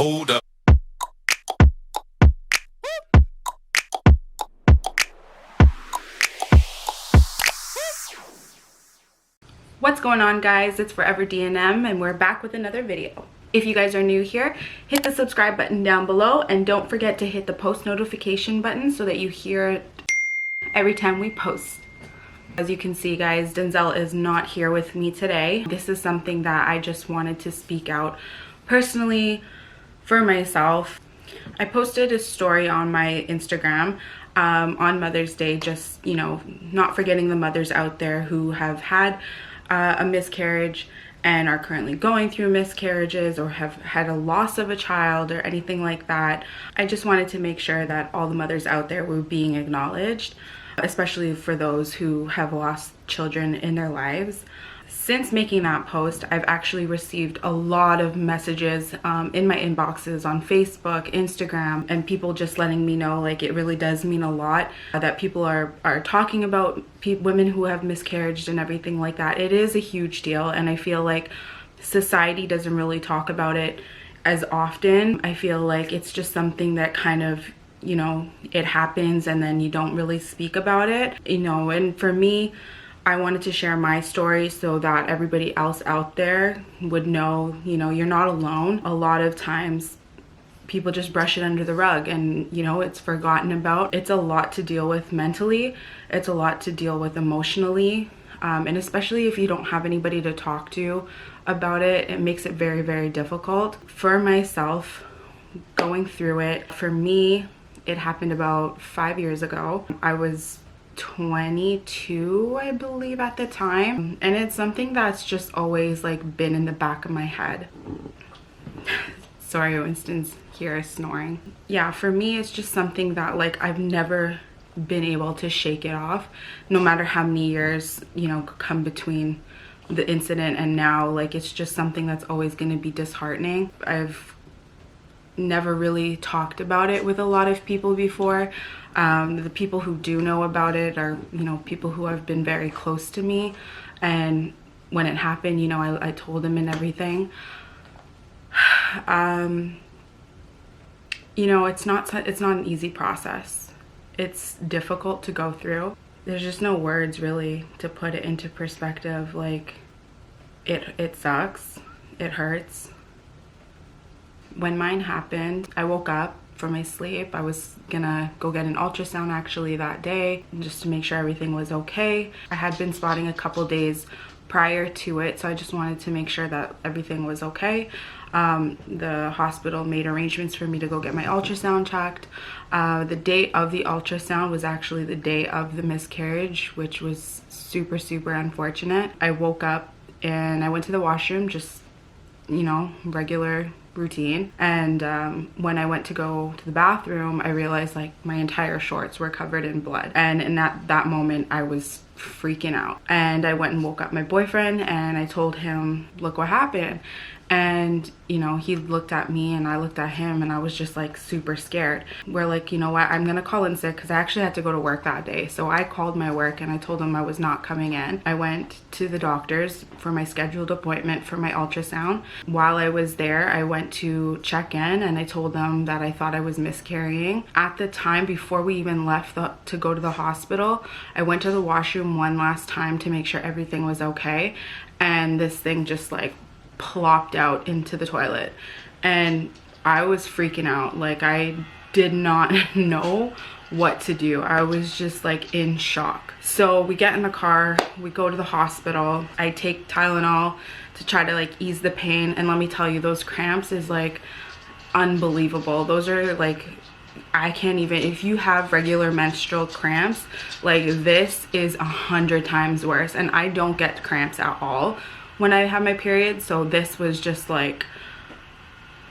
Hold up. What's going on, guys? It's Forever D&M and we're back with another video. If you guys are new here, hit the subscribe button down below and don't forget to hit the post notification button so that you hear every time we post. As you can see, guys, Denzel is not here with me today. This is something that I just wanted to speak out personally for myself. I posted a story on my Instagram on Mother's Day, just, you know, not forgetting the mothers out there who have had a miscarriage and are currently going through miscarriages or have had a loss of a child or anything like that. I just wanted to make sure that all the mothers out there were being acknowledged, especially for those who have lost children in their lives. Since making that post, I've actually received a lot of messages in my inboxes on Facebook, Instagram, and people just letting me know, like, it really does mean a lot that people are talking about women who have miscarriaged and everything like that. It is a huge deal, and I feel like society doesn't really talk about it as often. I feel like it's just something that kind of, you know, it happens and then you don't really speak about it, you know. And for me, I wanted to share my story so that everybody else out there would know, you know, you're not alone. A lot of times people just brush it under the rug and, you know, it's forgotten about. It's a lot to deal with mentally. It's a lot to deal with emotionally. And especially if you don't have anybody to talk to about it, it makes it very, very difficult. For myself, going through it, for me, it happened about 5 years ago. I was 22, I believe, at the time, and it's something that's just always like been in the back of my head. Sorry, Winston's here snoring. Yeah, for me, it's just something that, like, I've never been able to shake it off, no matter how many years, you know, come between the incident and now. Like, it's just something that's always going to be disheartening. I've never really talked about it with a lot of people before. The people who do know about it are, you know, people who have been very close to me, and when it happened, you know, I told them and everything. You know, it's not an easy process. It's difficult to go through. There's just no words really to put it into perspective. Like, it sucks, it hurts. When mine happened, I woke up from my sleep. I was gonna go get an ultrasound actually that day, just to make sure everything was okay. I had been spotting a couple days prior to it, so I just wanted to make sure that everything was okay. The hospital made arrangements for me to go get my ultrasound checked. The date of the ultrasound was actually the day of the miscarriage, which was super, super unfortunate. I woke up and I went to the washroom, just, you know, regular routine, and when I went to go to the bathroom, I realized, like, my entire shorts were covered in blood, and in that moment I was freaking out. And I went and woke up my boyfriend and I told him, look what happened. And, you know, he looked at me and I looked at him, and I was just like super scared. We're like, you know what, I'm gonna call in sick, because I actually had to go to work that day. So I called my work and I told them I was not coming in. I went to the doctor's for my scheduled appointment for my ultrasound. While I was there, I went to check in and I told them that I thought I was miscarrying. At the time, before we even left to go to the hospital, I went to the washroom one last time to make sure everything was okay, and this thing just like plopped out into the toilet, and I was freaking out. Like, I did not know what to do. I was just like in shock. So we get in the car, we go to the hospital. I take Tylenol to try to like ease the pain, and let me tell you, those cramps is like unbelievable. Those are like, I can't even, if you have regular menstrual cramps, like, this is 100 times worse. And I don't get cramps at all when I have my period, so this was just like,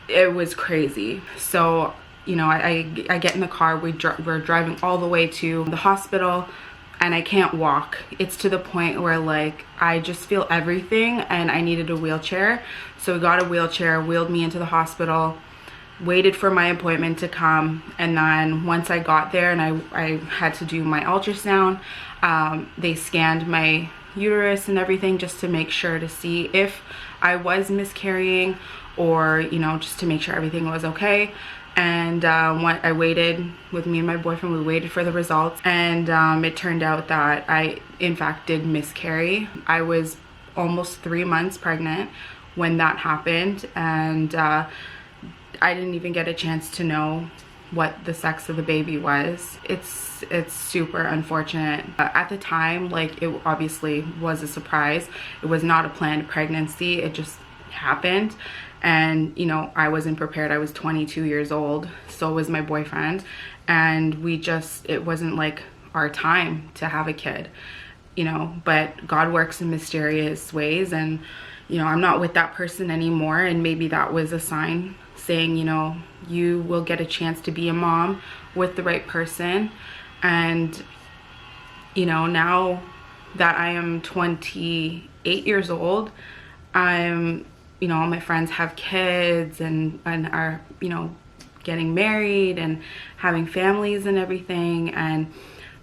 it was crazy. So, you know, I get in the car, we're driving all the way to the hospital, and I can't walk. It's to the point where, like, I just feel everything, and I needed a wheelchair. So we got a wheelchair, wheeled me into the hospital, waited for my appointment to come, and then once I got there and I had to do my ultrasound, they scanned my uterus and everything just to make sure to see if I was miscarrying or, you know, just to make sure everything was okay. And what I waited with me and my boyfriend, we waited for the results, and it turned out that I in fact did miscarry. I was almost 3 months pregnant when that happened, and I didn't even get a chance to know what the sex of the baby was. It's super unfortunate. At the time, like, it obviously was a surprise. It was not a planned pregnancy, it just happened. And, you know, I wasn't prepared. I was 22 years old, so was my boyfriend, and it wasn't like our time to have a kid, you know. But God works in mysterious ways, and, you know, I'm not with that person anymore, and maybe that was a sign saying, you know, you will get a chance to be a mom with the right person. And, you know, now that I am 28 years old, you know, all my friends have kids and are, you know, getting married and having families and everything. And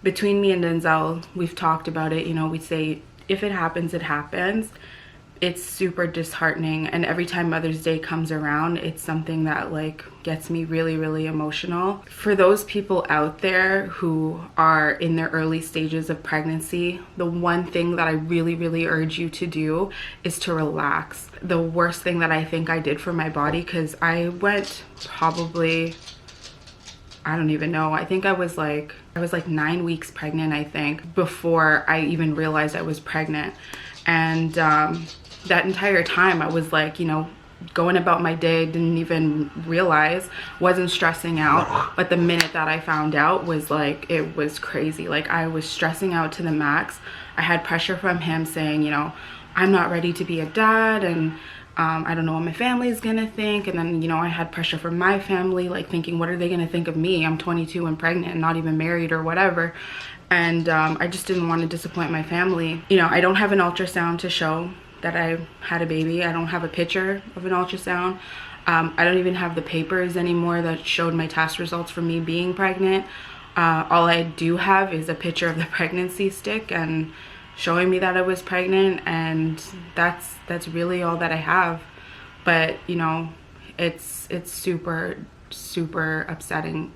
between me and Denzel, we've talked about it. You know, we say, if it happens, it happens. It's super disheartening, and every time Mother's Day comes around, it's something that, like, gets me really, really emotional. For those people out there who are in their early stages of pregnancy, the one thing that I really, really urge you to do is to relax. The worst thing that I think I did for my body, because I went probably, I don't even know, I think I was like 9 weeks pregnant, I think, before I even realized I was pregnant. And that entire time I was, like, you know, going about my day, didn't even realize, wasn't stressing out. But the minute that I found out was, like, it was crazy. Like, I was stressing out to the max. I had pressure from him saying, you know, I'm not ready to be a dad, and I don't know what my family's gonna think. And then, you know, I had pressure from my family, like, thinking, what are they gonna think of me? I'm 22 and pregnant and not even married or whatever. And I just didn't want to disappoint my family. You know, I don't have an ultrasound to show that I had a baby. I don't have a picture of an ultrasound. I don't even have the papers anymore that showed my test results for me being pregnant. All I do have is a picture of the pregnancy stick and showing me that I was pregnant, and that's really all that I have. But, you know, it's super, super upsetting,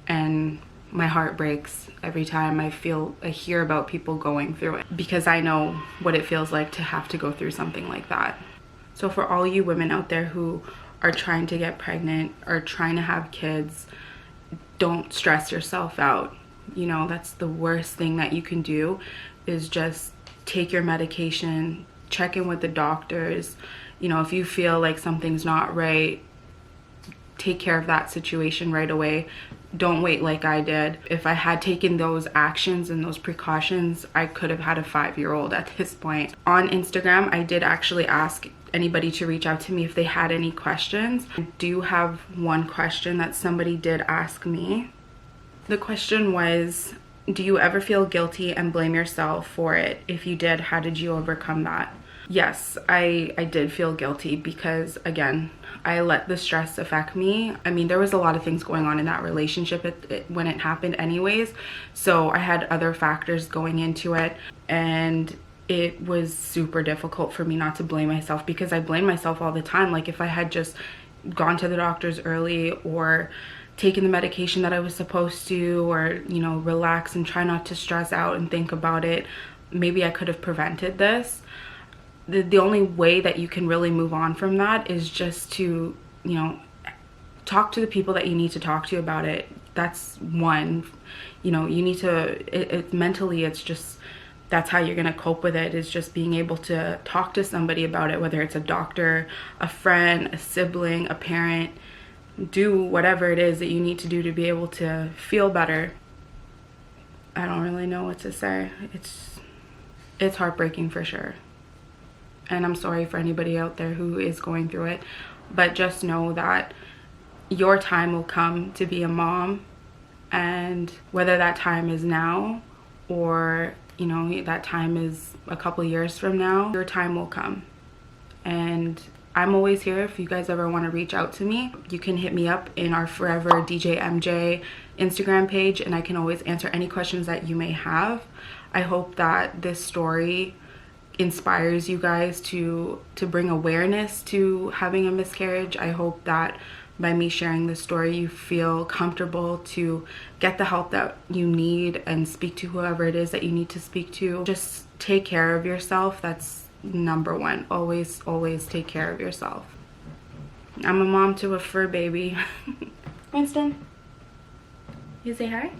and my heart breaks every time I hear about people going through it, because I know what it feels like to have to go through something like that. So for all you women out there who are trying to get pregnant or trying to have kids, don't stress yourself out. You know, that's the worst thing that you can do, is just take your medication, check in with the doctors. You know, if you feel like something's not right, take care of that situation right away. Don't wait like I did. If I had taken those actions and those precautions, I could have had a 5-year-old at this point. On Instagram, I did actually ask anybody to reach out to me if they had any questions. I do have one question that somebody did ask me. The question was, do you ever feel guilty and blame yourself for it? If you did, how did you overcome that? Yes, I did feel guilty, because, again, I let the stress affect me. I mean, there was a lot of things going on in that relationship when it happened anyways. So I had other factors going into it, and it was super difficult for me not to blame myself, because I blame myself all the time. Like, if I had just gone to the doctors early, or taken the medication that I was supposed to, or, you know, relax and try not to stress out and think about it, maybe I could have prevented this. The only way that you can really move on from that is just to, you know, talk to the people that you need to talk to about it. That's one. You know, you need to, mentally, it's just, that's how you're gonna cope with it, is just being able to talk to somebody about it, whether it's a doctor, a friend, a sibling, a parent. Do whatever it is that you need to do to be able to feel better. I don't really know what to say. It's heartbreaking for sure. And I'm sorry for anybody out there who is going through it, but just know that your time will come to be a mom, and whether that time is now, or, you know, that time is a couple years from now, your time will come. And I'm always here. If you guys ever want to reach out to me, you can hit me up in our Forever DJ MJ Instagram page, and I can always answer any questions that you may have. I hope that this story inspires you guys to bring awareness to having a miscarriage. I hope that by me sharing this story, you feel comfortable to get the help that you need and speak to whoever it is that you need to speak to. Just take care of yourself. That's number one. Always, always take care of yourself. I'm a mom to a fur baby. Winston, you say hi?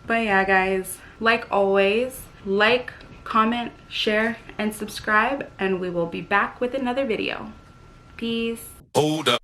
But yeah, guys, like always, like, comment, share, and subscribe, and we will be back with another video. Peace. Hold up.